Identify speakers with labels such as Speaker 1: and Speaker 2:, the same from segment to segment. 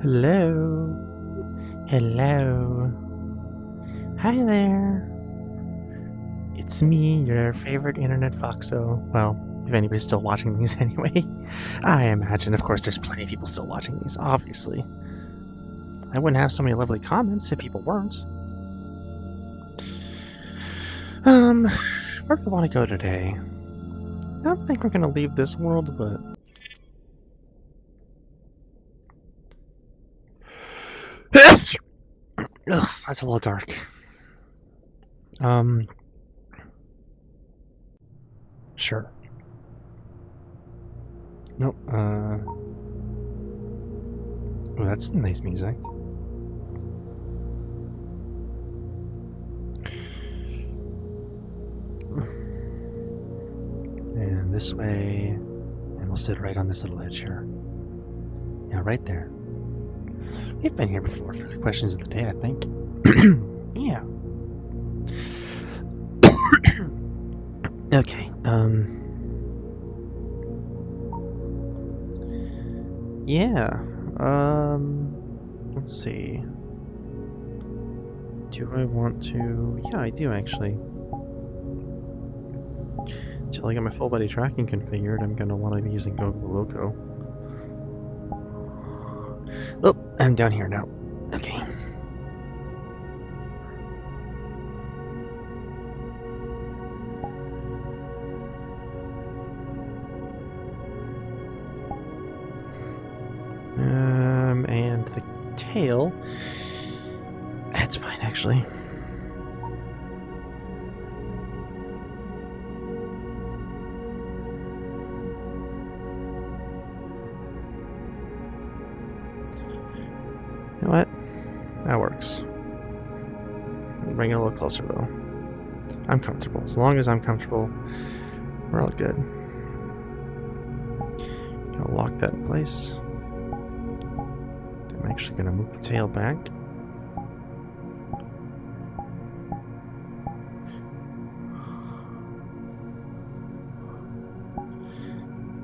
Speaker 1: Hello. Hello. Hi there. It's me, your favorite internet foxo. Well, if anybody's still watching these anyway. I imagine, of course, there's plenty of people still watching these, obviously. I wouldn't have so many lovely comments if people weren't. Where do I want to go today? I don't think we're gonna leave this world, but... Ugh, that's a little dark. Sure. Nope, oh, that's nice music. And this way, and we'll sit right on this little edge here. Yeah, right there. We've been here before for the questions of the day, I think. Yeah. Okay, yeah, let's see. Do I want to... Yeah, I do, actually. Until I get my full body tracking configured, I'm gonna want to be using Google Loco. Oh, I'm down here now. Okay. And the tail... That's fine, actually. You know what? That works. Bring it a little closer, though. I'm comfortable. As long as I'm comfortable, we're all good. Gonna lock that in place. I'm actually gonna move the tail back.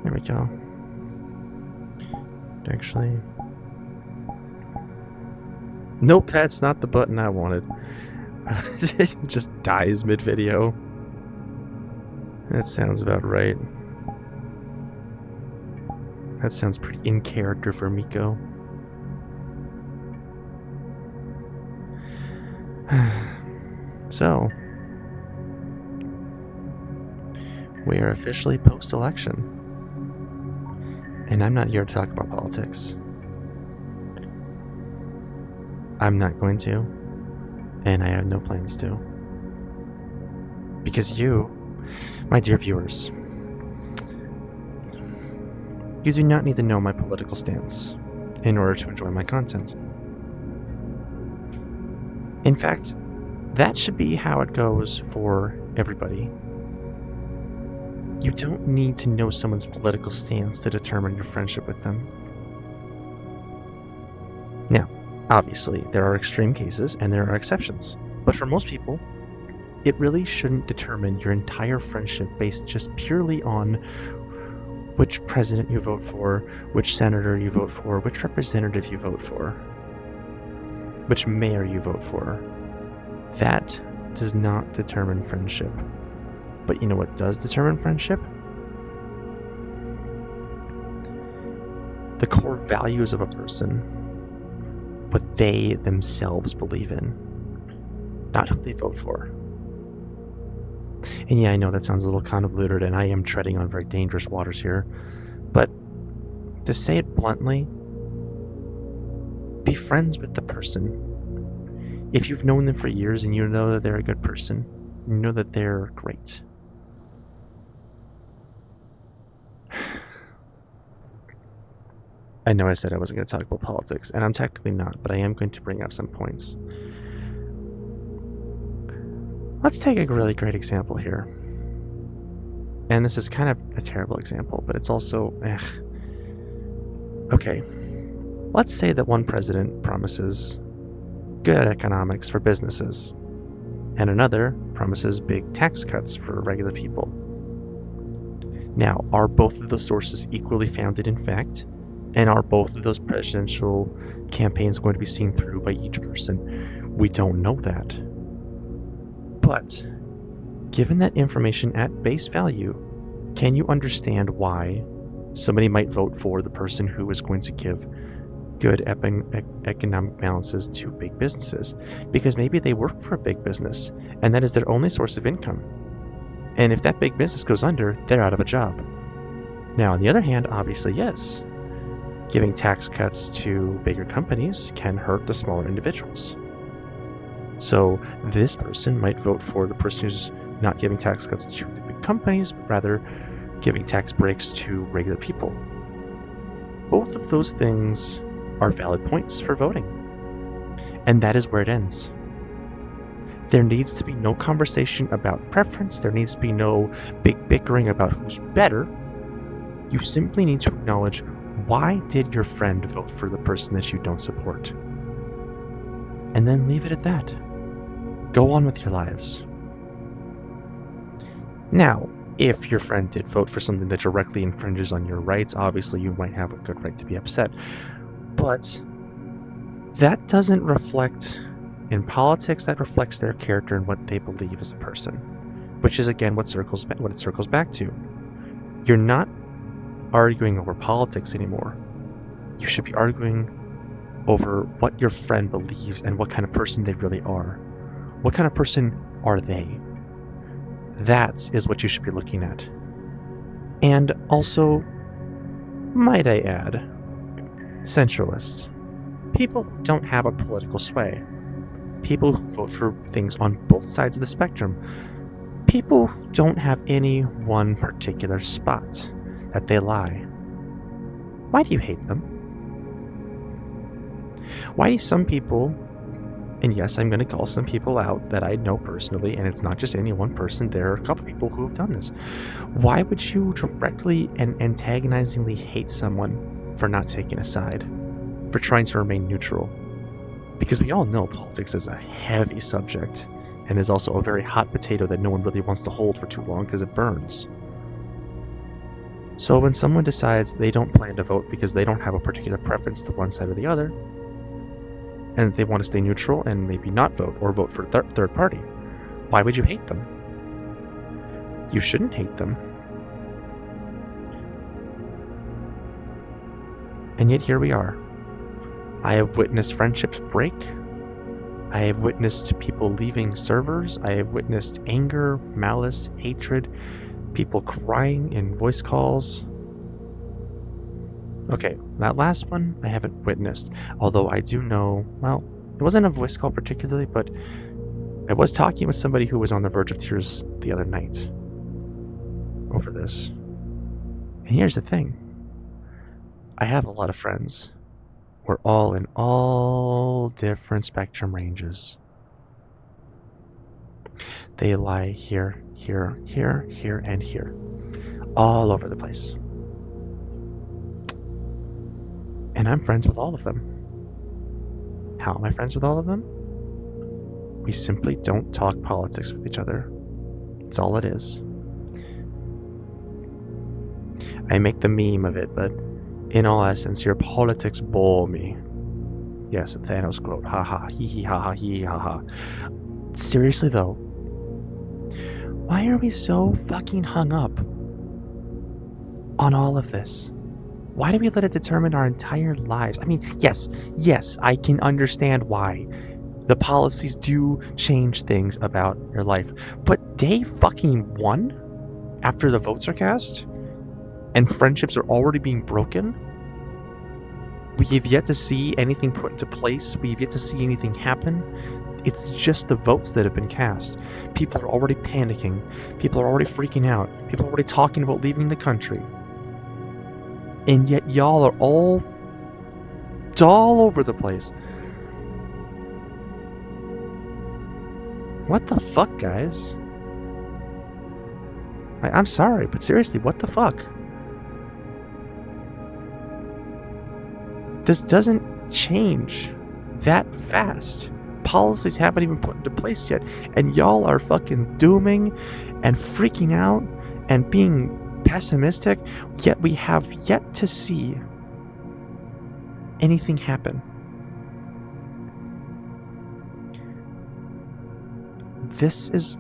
Speaker 1: There we go. Actually... Nope, that's not the button I wanted. It just dies mid-video. That sounds about right. That sounds pretty in character for Miko. So, we are officially post-election. And I'm not here to talk about politics. I'm not going to, and I have no plans to. Because you, my dear viewers, you do not need to know my political stance in order to enjoy my content. In fact, that should be how it goes for everybody. You don't need to know someone's political stance to determine your friendship with them. Now, obviously, there are extreme cases and there are exceptions, but for most people, it really shouldn't determine your entire friendship based just purely on which president you vote for, which senator you vote for, which representative you vote for, which mayor you vote for. That does not determine friendship. But you know what does determine friendship? The core values of a person. What they themselves believe in, not who they vote for. And yeah, I know that sounds a little convoluted, and I am treading on very dangerous waters here, but to say it bluntly, be friends with the person. If you've known them for years and you know that they're a good person, you know that they're great. I know I said I wasn't going to talk about politics, and I'm technically not, but I am going to bring up some points. Let's take a really great example here. And this is kind of a terrible example, but it's also... Okay. Let's say that one president promises good economics for businesses, and another promises big tax cuts for regular people. Now, are both of those sources equally founded in fact? And are both of those presidential campaigns going to be seen through by each person? We don't know that. But given that information at base value, can you understand why somebody might vote for the person who is going to give good economic balances to big businesses? Because maybe they work for a big business and that is their only source of income. And if that big business goes under, they're out of a job. Now, on the other hand, obviously, yes, giving tax cuts to bigger companies can hurt the smaller individuals. So this person might vote for the person who's not giving tax cuts to the big companies, but rather giving tax breaks to regular people. Both of those things are valid points for voting. And that is where it ends. There needs to be no conversation about preference. There needs to be no big bickering about who's better. You simply need to acknowledge, why did your friend vote for the person that you don't support? And then leave it at that. Go on with your lives. Now, if your friend did vote for something that directly infringes on your rights, obviously you might have a good right to be upset. But that doesn't reflect, in politics, that reflects their character and what they believe as a person. Which is, again, what it circles back to. You're not arguing over politics anymore. You should be arguing over what your friend believes and what kind of person they really are. What kind of person are they? That is what you should be looking at. And also, might I add, centralists. People who don't have a political sway. People who vote for things on both sides of the spectrum. People who don't have any one particular spot that they lie. Why do you hate them? Why do some people, and yes, I'm going to call some people out that I know personally, and it's not just any one person, there are a couple people who have done this. Why would you directly and antagonizingly hate someone for not taking a side, for trying to remain neutral? Because we all know politics is a heavy subject, and is also a very hot potato that no one really wants to hold for too long because it burns. So when someone decides they don't plan to vote because they don't have a particular preference to one side or the other, and they want to stay neutral and maybe not vote or vote for a third party, why would you hate them? You shouldn't hate them. And yet here we are. I have witnessed friendships break. I have witnessed people leaving servers. I have witnessed anger, malice, hatred, people crying in voice calls. Okay, that last one I haven't witnessed, although I do know, well, it wasn't a voice call particularly, but I was talking with somebody who was on the verge of tears the other night over this. And here's the thing. I have a lot of friends. We're all in all different spectrum ranges. They lie here, here, here, here, and here. All over the place. And I'm friends with all of them. How am I friends with all of them? We simply don't talk politics with each other. That's all it is. I make the meme of it, but in all essence, your politics bore me. Yes, Thanos quote. Ha ha, hee hee ha ha, hee hee ha ha. Seriously though, why are we so fucking hung up on all of this? Why do we let it determine our entire lives? I mean, yes, I can understand why. The policies do change things about your life. But day fucking 1, after the votes are cast, and friendships are already being broken, we have yet to see anything put into place. We have yet to see anything happen. It's just the votes that have been cast. People are already panicking. People are already freaking out. People are already talking about leaving the country. And yet y'all are all over the place. What the fuck, guys? I'm sorry, but seriously, what the fuck? This doesn't change that fast. Policies haven't even put into place yet, and y'all are fucking dooming and freaking out and being pessimistic, yet we have yet to see anything happen. This is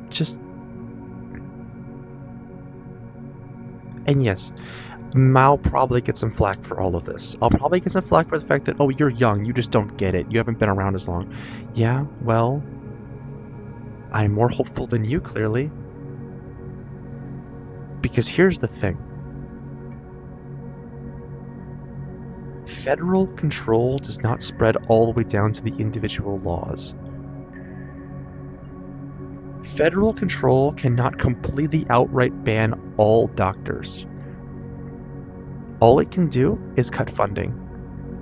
Speaker 1: just... And yes, I'll probably get some flack for all of this. I'll probably get some flack for the fact that, oh, you're young, you just don't get it. You haven't been around as long. Yeah, well, I'm more hopeful than you, clearly. Because here's the thing. Federal control does not spread all the way down to the individual laws. Federal control cannot completely outright ban all doctors. All it can do is cut funding.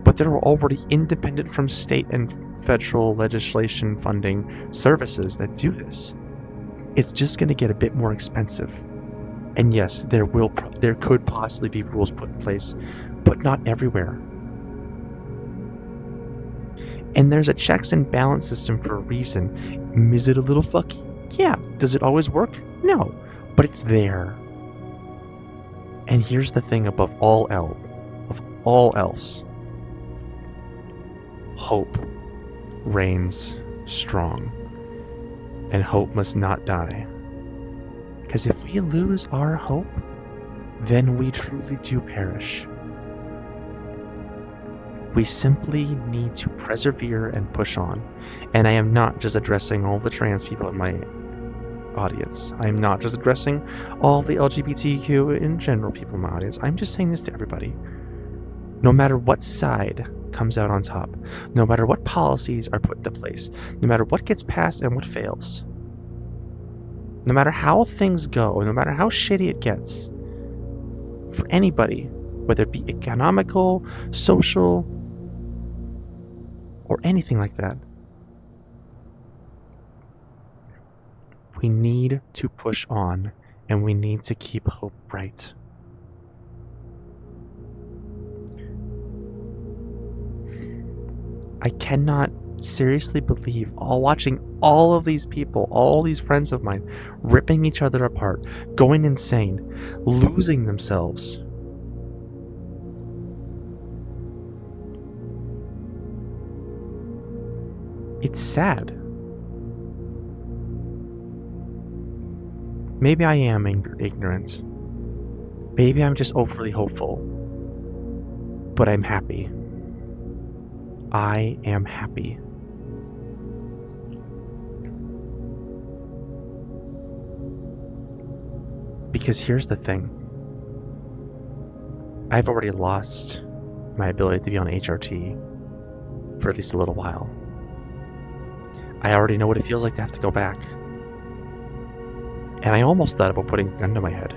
Speaker 1: But there are already independent from state and federal legislation funding services that do this. It's just going to get a bit more expensive. And yes, there could possibly be rules put in place, but not everywhere. And there's a checks and balance system for a reason. Is it a little fucky? Yeah. Does it always work? No. But it's there. And here's the thing above all else. Hope reigns strong. And hope must not die. Because if we lose our hope, then we truly do perish. We simply need to persevere and push on. And I am not just addressing all the trans people in my audience. I am not just addressing all the LGBTQ in general people in my audience. I'm just saying this to everybody. No matter what side comes out on top, no matter what policies are put into place, no matter what gets passed and what fails, no matter how things go, no matter how shitty it gets, for anybody, whether it be economical, social, or anything like that, we need to push on and we need to keep hope bright. I cannot seriously believe watching all of these people, all these friends of mine, ripping each other apart, going insane, losing themselves. It's sad. Maybe I am ignorant. Maybe I'm just overly hopeful. But I'm happy. I am happy. Because here's the thing. I've already lost my ability to be on HRT for at least a little while. I already know what it feels like to have to go back. And I almost thought about putting a gun to my head.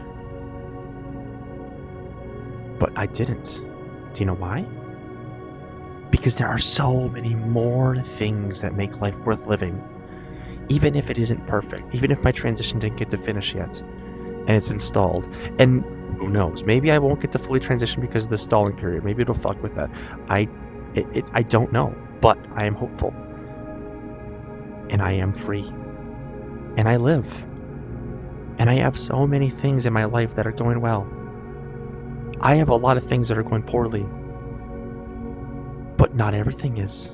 Speaker 1: But I didn't. Do you know why? Because there are so many more things that make life worth living. Even if it isn't perfect. Even if my transition didn't get to finish yet. And it's been stalled. And who knows? Maybe I won't get to fully transition because of the stalling period. Maybe it'll fuck with that. I don't know. But I am hopeful. And I am free. And I live. And I have so many things in my life that are going well. I have a lot of things that are going poorly. But not everything is.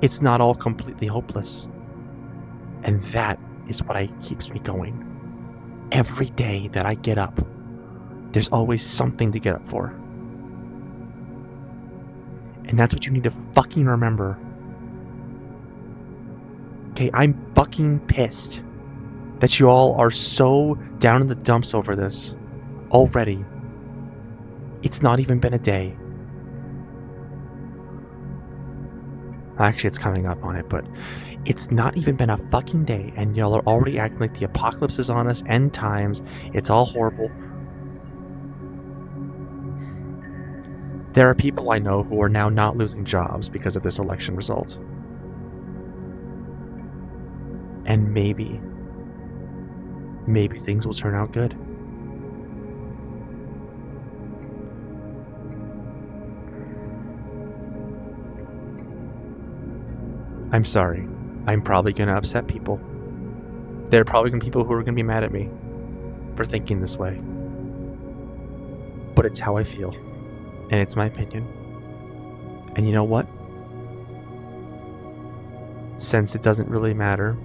Speaker 1: It's not all completely hopeless. And that is what keeps me going. Every day that I get up, there's always something to get up for. And that's what you need to fucking remember. Okay, I'm fucking pissed that you all are so down in the dumps over this already. It's not even been a day. Actually, it's coming up on it, but it's not even been a fucking day, and y'all are already acting like the apocalypse is on us, end times, it's all horrible. There are people I know who are now not losing jobs because of this election result. And maybe things will turn out good. I'm sorry. I'm probably going to upset people. There are probably going to be people who are going to be mad at me for thinking this way. But it's how I feel. And it's my opinion. And you know what? Since it doesn't really matter,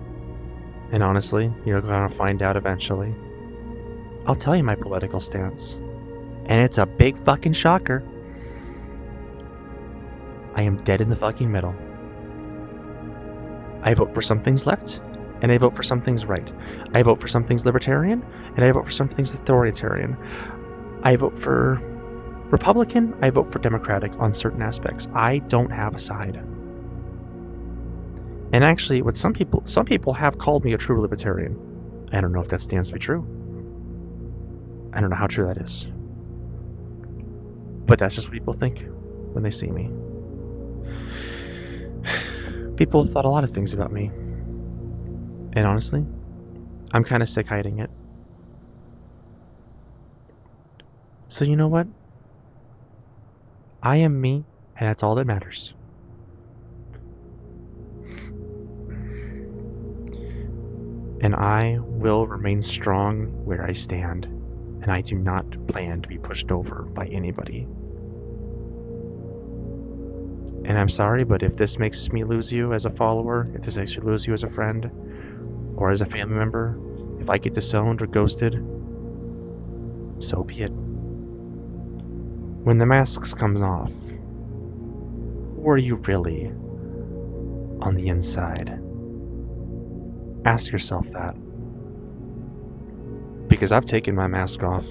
Speaker 1: and honestly, you're gonna find out eventually, I'll tell you my political stance. And it's a big fucking shocker. I am dead in the fucking middle. I vote for some things left, and I vote for some things right. I vote for some things libertarian, and I vote for some things authoritarian. I vote for Republican, I vote for Democratic on certain aspects. I don't have a side. And actually, what some people have called me a true libertarian. I don't know if that stands to be true. I don't know how true that is. But that's just what people think when they see me. People have thought a lot of things about me. And honestly, I'm kind of sick hiding it. So you know what? I am me, and that's all that matters. And I will remain strong where I stand, and I do not plan to be pushed over by anybody. And I'm sorry, but if this makes me lose you as a follower, if this makes me lose you as a friend, or as a family member, if I get disowned or ghosted, so be it. When the mask comes off, who are you really on the inside? Ask yourself that. Because I've taken my mask off,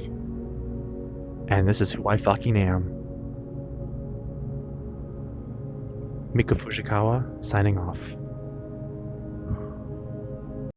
Speaker 1: and this is who I fucking am. Miko Fujikawa, signing off.